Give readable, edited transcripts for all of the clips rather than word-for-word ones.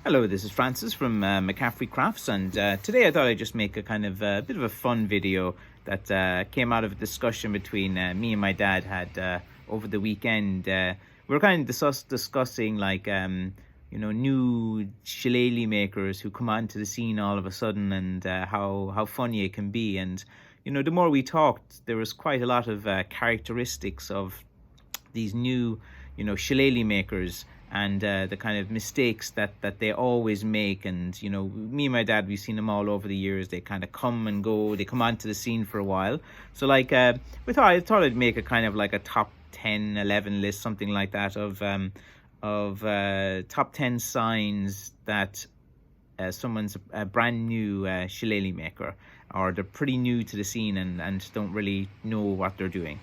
Hello, this is Francis from McCaffrey Crafts, and today I thought I'd just make a kind of bit of a fun video that came out of a discussion between me and my dad had over the weekend. We were kind of discussing like new shillelagh makers who come onto the scene all of a sudden, and how funny it can be. And the more we talked, there was quite a lot of characteristics of these new, shillelagh makers, and the kind of mistakes that they always make. And me and my dad, we've seen them all over the years. They kind of come and go. They come onto the scene for a while. So I thought I'd make a kind of like a top 10, 11 list, something like that, of top 10 signs that someone's a brand new shillelagh maker, or they're pretty new to the scene and don't really know what they're doing.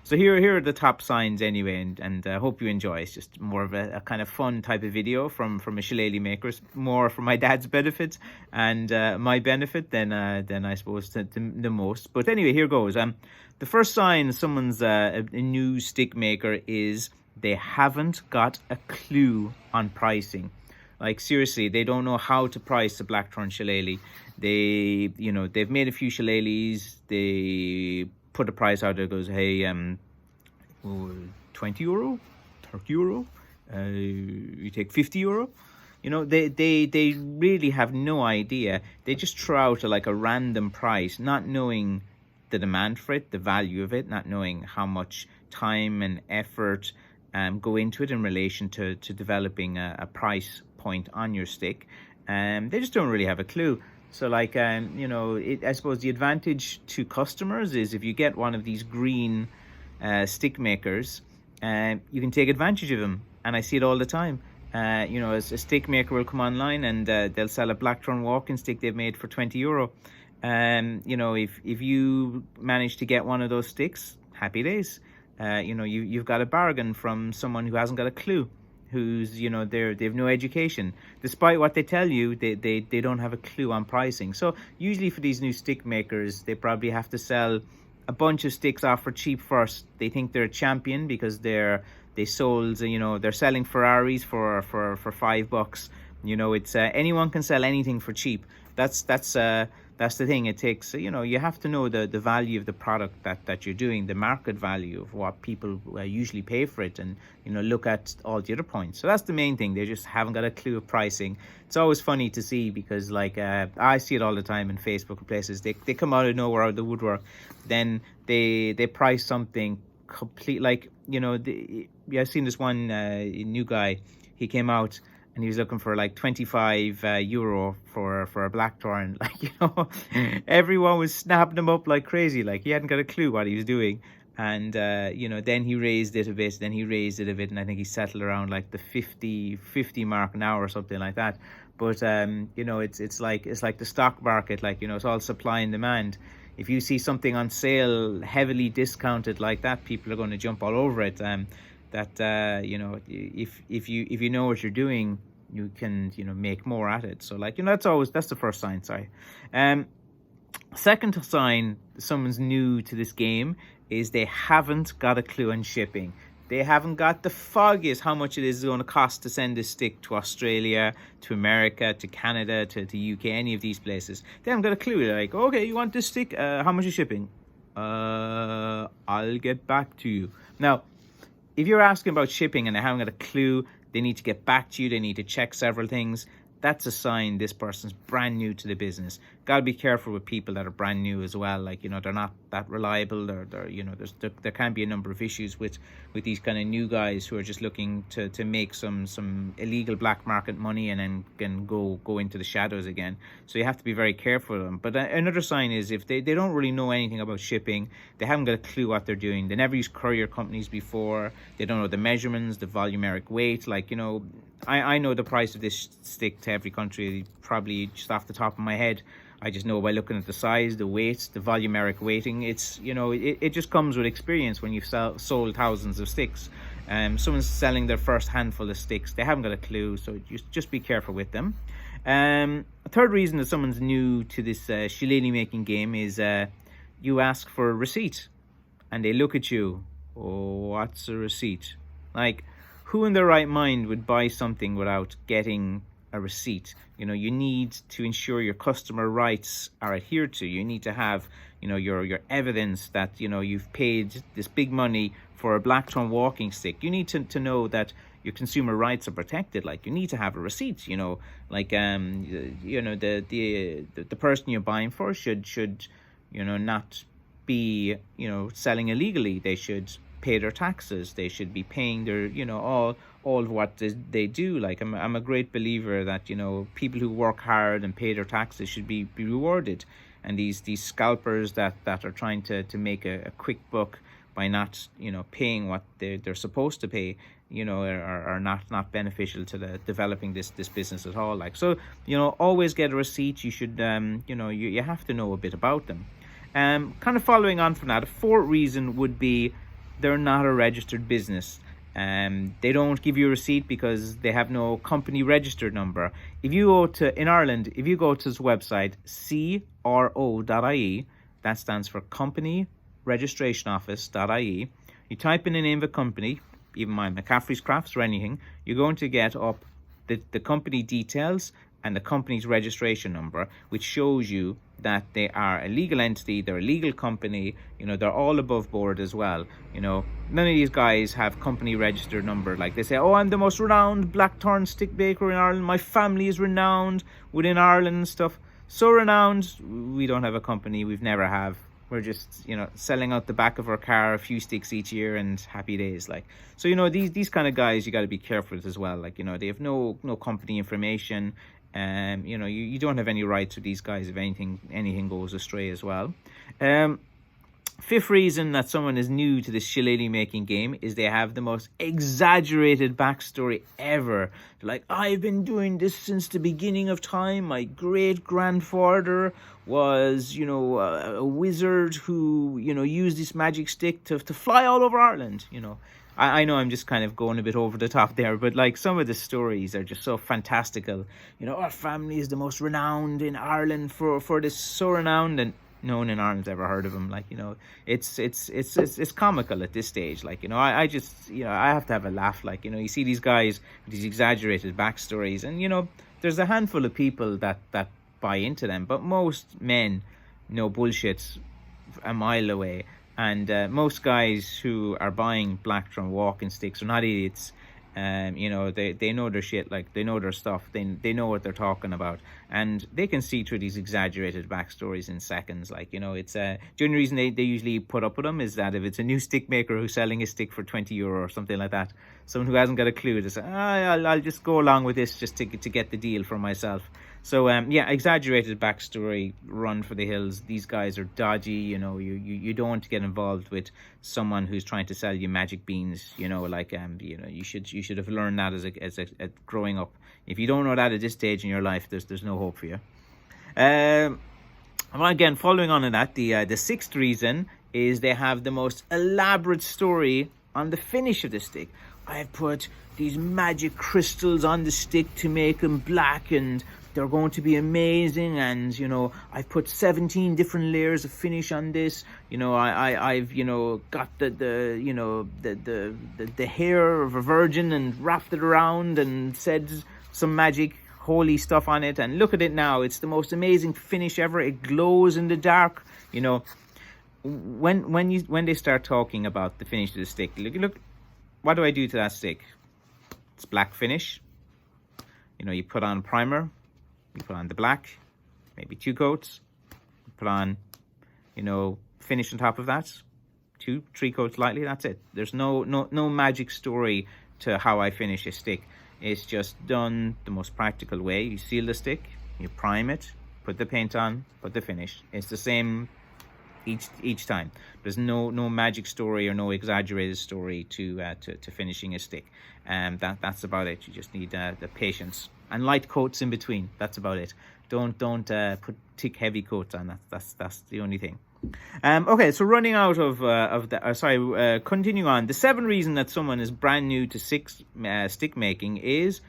So here are the top signs anyway, and I hope you enjoy. It's just more of a kind of fun type of video from a shillelagh maker. It's more for my dad's benefit and my benefit than I suppose the most. But anyway, here goes. The first sign someone's a new stick maker is they haven't got a clue on pricing. Like, seriously, they don't know how to price a Blackthorn Shillelagh. They've made a few shillelaghs. They put a price out there, goes, hey, €20, €30, you take €50. They really have no idea. They just throw out a random price, not knowing the demand for it, the value of it, not knowing how much time and effort go into it in relation to developing a price point on your stick. They just don't really have a clue. So I suppose the advantage to customers is if you get one of these green stick makers, you can take advantage of them. And I see it all the time. A stick maker will come online and they'll sell a Blackthorn walking stick they've made for €20. If you manage to get one of those sticks, happy days. You've got a bargain from someone who hasn't got a clue, who's they've no education. Despite what they tell you, they don't have a clue on pricing. So usually for these new stick makers, they probably have to sell a bunch of sticks off for cheap first. They think they're a champion because they're selling Ferraris for $5. It's anyone can sell anything for cheap. That's the thing. It takes, you have to know the value of the product that you're doing, the market value of what people usually pay for it, and look at all the other points. So that's the main thing. They just haven't got a clue of pricing. It's always funny to see because I see it all the time in Facebook and places. They come out of nowhere, out of the woodwork, then they price something complete, I've seen this one new guy. He came out and he was looking for €25 for a Blackthorn. Everyone was snapping him up like crazy. He hadn't got a clue what he was doing. And then he raised it a bit, and I think he settled around the 50 mark an hour or something like that. But it's like the stock market. It's all supply and demand. If you see something on sale heavily discounted like that, people are going to jump all over it. If you know what you're doing, you can make more at it. So that's the first sign. Sorry. Second sign someone's new to this game is they haven't got a clue on shipping. They haven't got the foggiest how much it is going to cost to send this stick to Australia, to America, to Canada, to UK, any of these places. They haven't got a clue. They're like, okay, you want this stick? How much is shipping? I'll get back to you. Now, if you're asking about shipping and they haven't got a clue, they need to get back to you. They need to check several things. That's a sign this person's brand new to the business. Got to be careful with people that are brand new as well. They're not that reliable. There can be a number of issues with these kind of new guys who are just looking to make some illegal black market money and then can go into the shadows again. So you have to be very careful of them. But another sign is if they don't really know anything about shipping, they haven't got a clue what they're doing. They never used courier companies before. They don't know the measurements, the volumeric weight. I know the price of this stick to every country, probably just off the top of my head. I just know by looking at the size, the weight, the volumeric weighting. It's, it just comes with experience when you've sold thousands of sticks. Someone's selling their first handful of sticks. They haven't got a clue, so just be careful with them. A third reason that someone's new to this shillelagh making game is you ask for a receipt and they look at you. Oh, what's a receipt? Who in their right mind would buy something without getting a receipt. You know, you need to ensure your customer rights are adhered to. You need to have, you know, your evidence that, you know, you've paid this big money for a Blackthorn walking stick. You need to know that your consumer rights are protected. Like, you need to have a receipt, you know, like, you know, the person you're buying for should, you know, not be, you know, selling illegally. They should pay their taxes. They should be paying their, you know, all of what they do. Like, I'm a great believer that, you know, people who work hard and pay their taxes should be rewarded. And these scalpers that are trying to make a quick buck by not, you know, paying what they're supposed to pay, you know, are not beneficial to the developing this business at all. Like, so, you know, always get a receipt. You should, you know, you have to know a bit about them. Kind of following on from that, a fourth reason would be they're not a registered business. They don't give you a receipt because they have no company registered number. If you go to, in Ireland, if you go to this website, cro.ie, that stands for Company Registration Office.ie, you type in the name of a company, even my McCaffrey's Crafts or anything, you're going to get up the company details and the company's registration number, which shows you that they are a legal entity, they're a legal company, you know, they're all above board as well. You know, none of these guys have company registered number. Like, they say, oh, I'm the most renowned Blackthorn stick baker in Ireland, my family is renowned within Ireland and stuff. So renowned, we don't have a company, we've never have. We're just, you know, selling out the back of our car a few sticks each year and happy days. Like, so, you know, these kind of guys, you got to be careful with as well. Like, you know, they have no company information. You know, you don't have any rights with these guys if anything goes astray as well. Fifth reason that someone is new to this shillelagh making game is they have the most exaggerated backstory ever. They're like, I've been doing this since the beginning of time. My great grandfather was, you know, a wizard who, you know, used this magic stick to fly all over Ireland. You know, I know I'm just kind of going a bit over the top there, but like, some of the stories are just so fantastical. You know, our family is the most renowned in Ireland for this, so renowned, and no one in Ireland's ever heard of him. Like, you know, it's comical at this stage. Like, you know, I just, you know, I have to have a laugh. Like, you know, you see these guys with these exaggerated backstories, and, you know, there's a handful of people that buy into them, but most men know bullshit a mile away. And most guys who are buying Blackthorn walking sticks are not idiots. You know, they know their shit. Like, they know their stuff. They know what they're talking about, and they can see through these exaggerated backstories in seconds. Like, you know, it's the only reason they usually put up with them is that if it's a new stick maker who's selling a stick for €20 or something like that, someone who hasn't got a clue, to say, I'll just go along with this just to get the deal for myself. So yeah, exaggerated backstory, run for the hills. These guys are dodgy. You know, you don't want to get involved with someone who's trying to sell you magic beans. You know, like you know, you should have learned that as a growing up. If you don't know that at this stage in your life, there's no hope for you. Well, again, following on that, the sixth reason is they have the most elaborate story on the finish of the stick. I've put these magic crystals on the stick to make them black, and they're going to be amazing. And, you know, I've put 17 different layers of finish on this. You know, I've you know, got the you know, the hair of a virgin and wrapped it around and said some magic holy stuff on it. And look at it now. It's the most amazing finish ever. It glows in the dark. You know, when they start talking about the finish of the stick, look, what do I do to that stick? It's black finish. You know, you put on primer, you put on the black, maybe 2 coats, put on, you know, finish on top of that, 2-3 coats lightly. That's it. There's no magic story to how I finish a stick. It's just done the most practical way. You seal the stick, you prime it, put the paint on, put the finish. It's the same each time. There's no magic story or no exaggerated story to finishing a stick. That's about it. You just need the patience and light coats in between. That's about it. Don't put thick heavy coats on. That's the only thing. Okay, so running out of continuing on, the 7th reason that someone is brand new to stick making is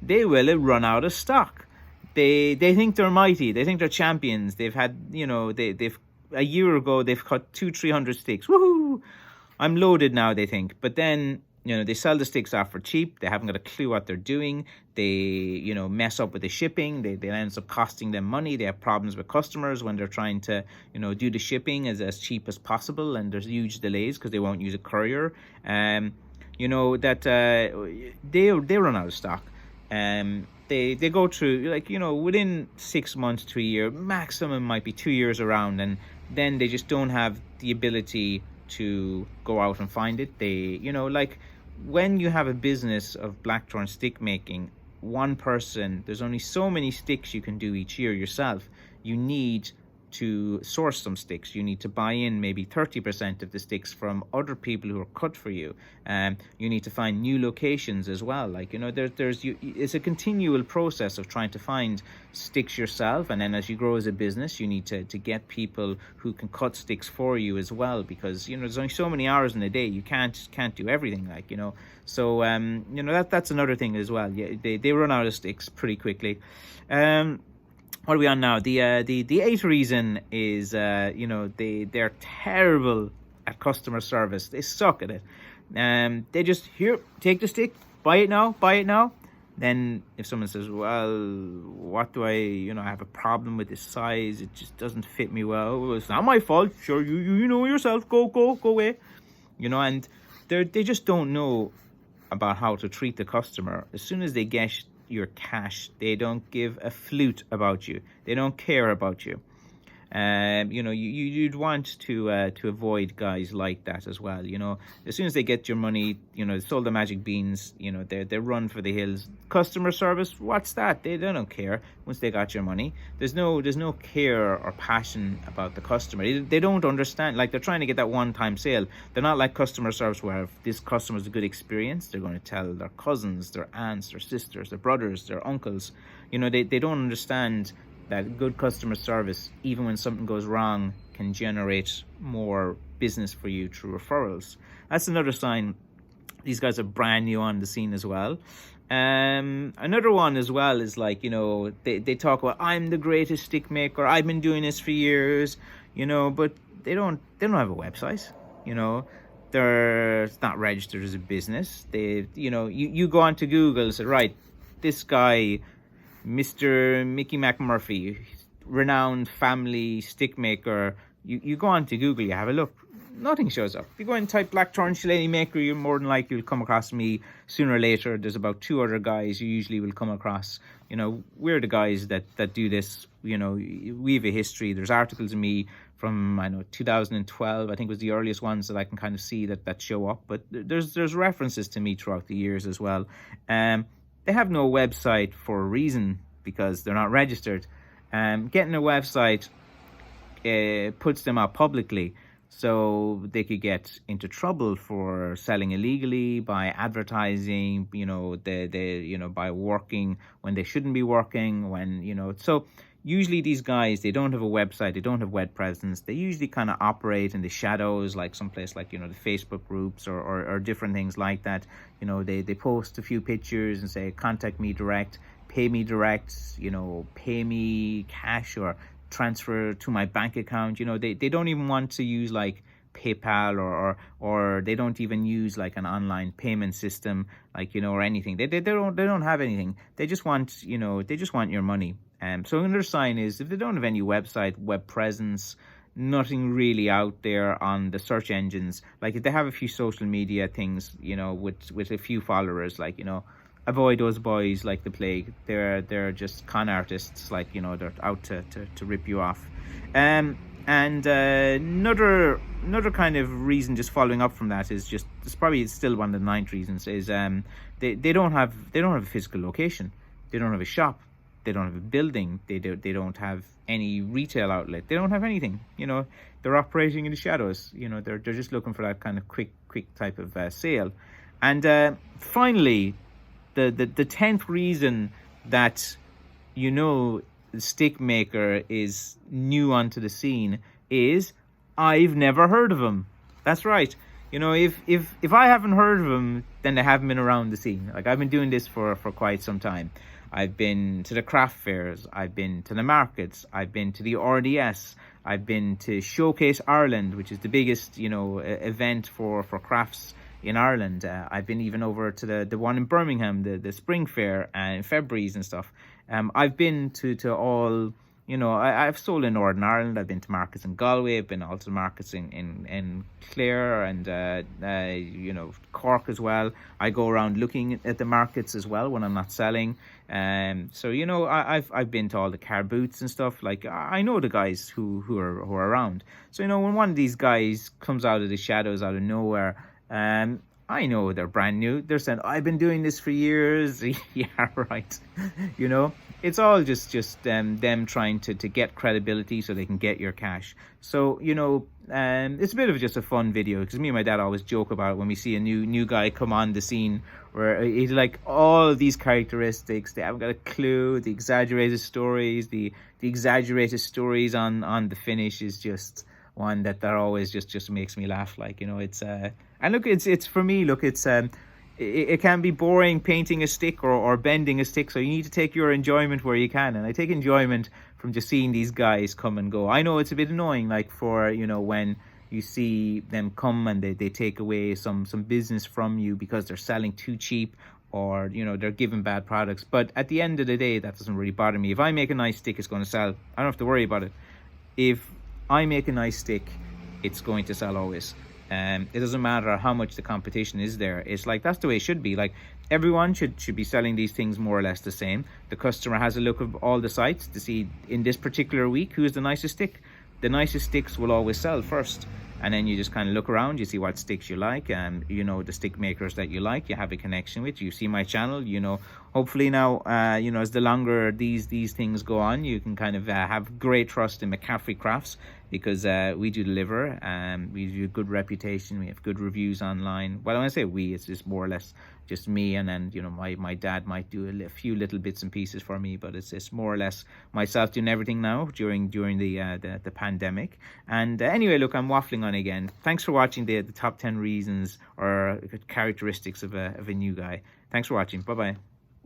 they will run out of stock. They think they're mighty. They think they're champions. They've had, you know, they've a year ago they've cut 200-300 sticks. Woohoo! I'm loaded now, they think. But then They sell the sticks off for cheap. They haven't got a clue what they're doing. They, mess up with the shipping. They ends up costing them money. They have problems with customers when they're trying to, do the shipping as cheap as possible. And there's huge delays because they won't use a courier. They run out of stock. They go through, within 6 months to a year, maximum might be 2 years around. And then they just don't have the ability to go out and find it. They, when you have a business of blackthorn stick making, one person, there's only so many sticks you can do each year yourself. You need to source some sticks. You need to buy in maybe 30% of the sticks from other people who are cut for you. You need to find new locations as well. It's a continual process of trying to find sticks yourself, and then as you grow as a business, you need to get people who can cut sticks for you as well, because there's only so many hours in a day. You can't do everything, so that's another thing as well. Yeah, they run out of sticks pretty quickly. What are we on now? The eighth reason is they're terrible at customer service. They suck at it. They just, here, take the stick, buy it now. Then if someone says, well, what do I have a problem with this size, it just doesn't fit me well. It's not my fault. Sure, you know yourself. Go away. And they just don't know about how to treat the customer. As soon as they get your cash, they don't give a flute about you. They don't care about you. You'd want to avoid guys like that as well. As soon as they get your money, they sold the magic beans. They run for the hills. Customer service, what's that? They don't care. Once they got your money, there's no care or passion about the customer. They don't understand. Like, they're trying to get that one-time sale. They're not like customer service where if this customer's a good experience, they're going to tell their cousins, their aunts, their sisters, their brothers, their uncles. They don't understand that good customer service, even when something goes wrong, can generate more business for you through referrals. That's another sign these guys are brand new on the scene as well. Another one as well is they talk about, I'm the greatest stick maker, I've been doing this for years, but they don't have a website. They're not registered as a business. You go onto Google and say, right, this guy, Mr. Mickey McMurphy, renowned family stick maker. You go on to Google, you have a look. Nothing shows up. If you go and type Blackthorn Shillelagh maker, you're more than likely will come across me sooner or later. There's about 2 other guys you usually will come across. We're the guys that do this. We have a history. There's articles of me from 2012. I think was the earliest ones that I can kind of see that show up. But there's references to me throughout the years as well. They have no website for a reason, because they're not registered. Getting a website puts them out publicly, so they could get into trouble for selling illegally by advertising, by working when they shouldn't be working, so usually these guys, they don't have a website, they don't have web presence. They usually kind of operate in the shadows, like someplace like, the Facebook groups or different things like that. They post a few pictures and say, contact me direct, pay me direct, pay me cash or transfer to my bank account. They don't even want to use like PayPal or they don't even use like an online payment system, or anything. They don't have anything. They just want, your money. So another sign is if they don't have any website, web presence, nothing really out there on the search engines. Like if they have a few social media things, with a few followers, avoid those boys like the plague. They're just con artists, they're out to rip you off. And another kind of reason, just following up from that, is it's probably still one of the 9 reasons, is they don't have a physical location. They don't have a shop. They don't have a building. They don't have any retail outlet. They don't have anything. They're operating in the shadows. They're just looking for that kind of quick type of sale. And finally, the 10th reason that the stick maker is new onto the scene is I've never heard of him. That's right. If I haven't heard of him, then they haven't been around the scene. Like, I've been doing this for quite some time. I've been to the craft fairs, I've been to the markets, I've been to the RDS, I've been to Showcase Ireland, which is the biggest, event for crafts in Ireland. I've been even over to the one in Birmingham, the spring fair, and February's and stuff. I've been to all, you know, I've sold in Northern Ireland. I've been to markets in Galway. I've been also to markets in Clare and you know, Cork as well. I go around looking at the markets as well when I'm not selling. So you know, I've been to all the car booths and stuff. Like, I know the guys who are around. So you know, when one of these guys comes out of the shadows out of nowhere, I know they're brand new. They're saying, I've been doing this for years. Yeah, right. You know, it's all just them trying to get credibility so they can get your cash. So, you know, it's a bit of just a fun video, because me and my dad always joke about it when we see a new guy come on the scene, where he's like all these characteristics. They haven't got a clue. The exaggerated stories, the exaggerated stories on the finish is just one that always just makes me laugh. Like, you know, it's and look, it's for me, look, it's it can be boring painting a stick or bending a stick, so you need to take your enjoyment where you can, and I take enjoyment from just seeing these guys come and go. I know it's a bit annoying, like, for, you know, when you see them come and they take away some business from you because they're selling too cheap, or, you know, they're giving bad products. But at the end of the day, that doesn't really bother me. If I make a nice stick, it's going to sell. I don't have to worry about it. If I make a nice stick, it's going to sell always. It doesn't matter how much the competition is there. It's like, that's the way it should be. Like, everyone should be selling these things more or less the same. The customer has a look of all the sites to see in this particular week who's the nicest stick. The nicest sticks will always sell first. And then you just kind of look around, you see what sticks you like, and you know, the stick makers that you like, you have a connection with. You see my channel, you know, hopefully now, you know, as the longer these things go on, you can kind of have great trust in McCaffrey Crafts, because we do deliver, we do a good reputation, we have good reviews online. Well, when I say we, it's just more or less just me, and then, you know, my dad might do a few little bits and pieces for me, but it's more or less myself doing everything now during the pandemic. And anyway, look, I'm waffling on again. Thanks for watching the top 10 reasons or characteristics of a new guy. Thanks for watching. Bye bye.